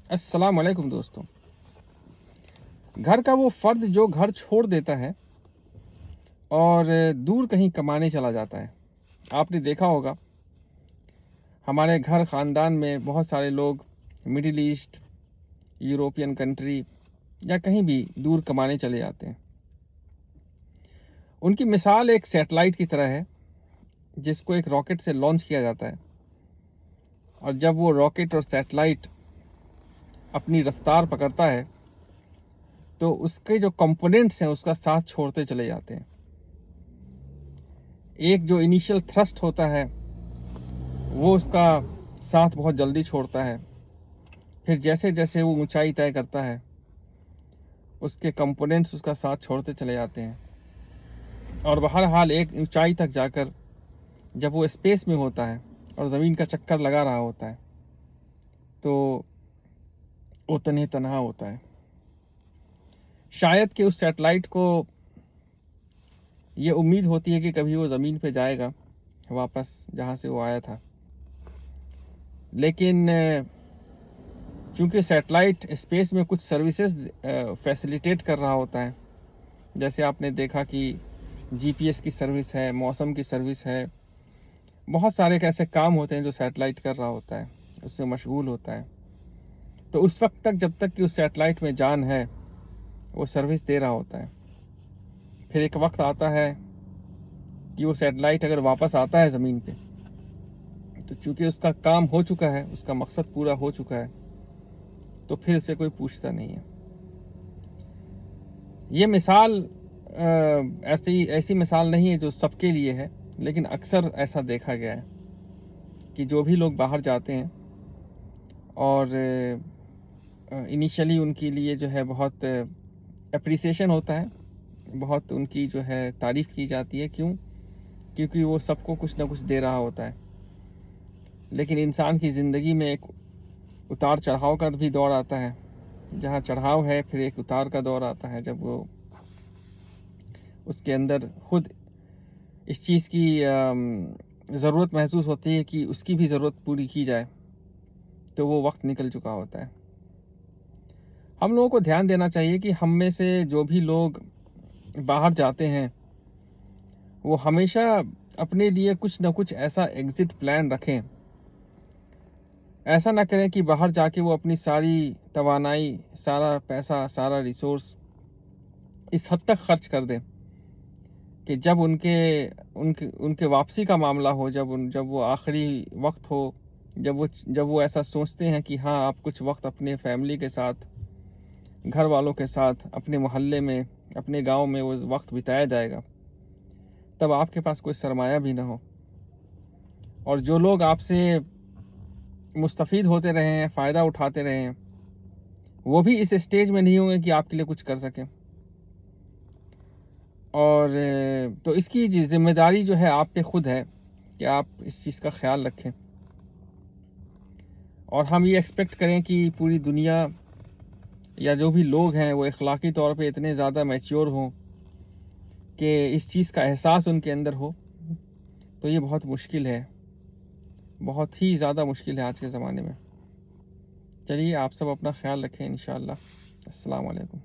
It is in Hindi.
अस्सलाम वालेकुम दोस्तों। घर का वो फ़र्द जो घर छोड़ देता है और दूर कहीं कमाने चला जाता है। आपने देखा होगा हमारे घर ख़ानदान में बहुत सारे लोग मिडिल ईस्ट, यूरोपियन कंट्री या कहीं भी दूर कमाने चले जाते हैं। उनकी मिसाल एक सैटेलाइट की तरह है जिसको एक रॉकेट से लॉन्च किया जाता है और जब वो रॉकेट और सैटेलाइट अपनी रफ्तार पकड़ता है तो उसके जो कंपोनेंट्स हैं उसका साथ छोड़ते चले जाते हैं। एक जो इनिशियल थ्रस्ट होता है वो उसका साथ बहुत जल्दी छोड़ता है। फिर जैसे जैसे वो ऊंचाई तय करता है उसके कंपोनेंट्स उसका साथ छोड़ते चले जाते हैं और बहरहाल एक ऊंचाई तक जाकर जब वो स्पेस में होता है और ज़मीन का चक्कर लगा रहा होता है तो वो तन्हे तन्हा होता है। शायद कि उस सैटेलाइट को ये उम्मीद होती है कि कभी वो ज़मीन पे जाएगा वापस जहाँ से वो आया था, लेकिन चूँकि सैटेलाइट स्पेस में कुछ सर्विसेज फैसिलिटेट कर रहा होता है, जैसे आपने देखा कि जीपीएस की सर्विस है, मौसम की सर्विस है, बहुत सारे ऐसे काम होते हैं जो सैटेलाइट कर रहा होता है, उससे मशगूल होता है। तो उस वक्त तक जब तक कि उस सैटेलाइट में जान है वो सर्विस दे रहा होता है। फिर एक वक्त आता है कि वो सैटेलाइट अगर वापस आता है ज़मीन पे तो चूँकि उसका काम हो चुका है, उसका मकसद पूरा हो चुका है, तो फिर उसे कोई पूछता नहीं है। ये मिसाल ऐसी मिसाल नहीं है जो सबके लिए है, लेकिन अक्सर ऐसा देखा गया है कि जो भी लोग बाहर जाते हैं और इनिशियली उनके लिए जो है बहुत एप्रिसिएशन होता है, बहुत उनकी जो है तारीफ़ की जाती है। क्यों? क्योंकि वो सबको कुछ ना कुछ दे रहा होता है। लेकिन इंसान की ज़िंदगी में एक उतार चढ़ाव का भी दौर आता है। जहाँ चढ़ाव है फिर एक उतार का दौर आता है, जब वो उसके अंदर खुद इस चीज़ की ज़रूरत महसूस होती है कि उसकी भी ज़रूरत पूरी की जाए, तो वो वक्त निकल चुका होता है। हम लोगों को ध्यान देना चाहिए कि हम में से जो भी लोग बाहर जाते हैं वो हमेशा अपने लिए कुछ ना कुछ ऐसा एग्ज़िट प्लान रखें। ऐसा ना करें कि बाहर जाके वो अपनी सारी तवानाई, सारा पैसा, सारा रिसोर्स इस हद तक खर्च कर दें कि जब उनके उनके उनके वापसी का मामला हो, जब वो आखिरी वक्त हो, जब वो ऐसा सोचते हैं कि हाँ, आप कुछ वक्त अपने फैमिली के साथ, घर वालों के साथ, अपने मोहल्ले में, अपने गांव में वो वक्त बिताया जाएगा, तब आपके पास कोई सरमाया भी ना हो। और जो लोग आपसे मुस्तफ़ीद होते रहे हैं, फ़ायदा उठाते रहे हैं, वो भी इस स्टेज में नहीं होंगे कि आपके लिए कुछ कर सकें। और तो इसकी ज़िम्मेदारी जो है आप पे खुद है कि आप इस चीज़ का ख़्याल रखें। और हम ये एक्सपेक्ट करें कि पूरी दुनिया या जो भी लोग हैं वो अखलाकी तौर पे इतने ज़्यादा मैच्योर हों कि इस चीज़ का एहसास उनके अंदर हो, तो ये बहुत मुश्किल है, बहुत ही ज़्यादा मुश्किल है आज के ज़माने में। चलिए, आप सब अपना ख़्याल रखें इंशाअल्लाह। अस्सलाम वालेकुम।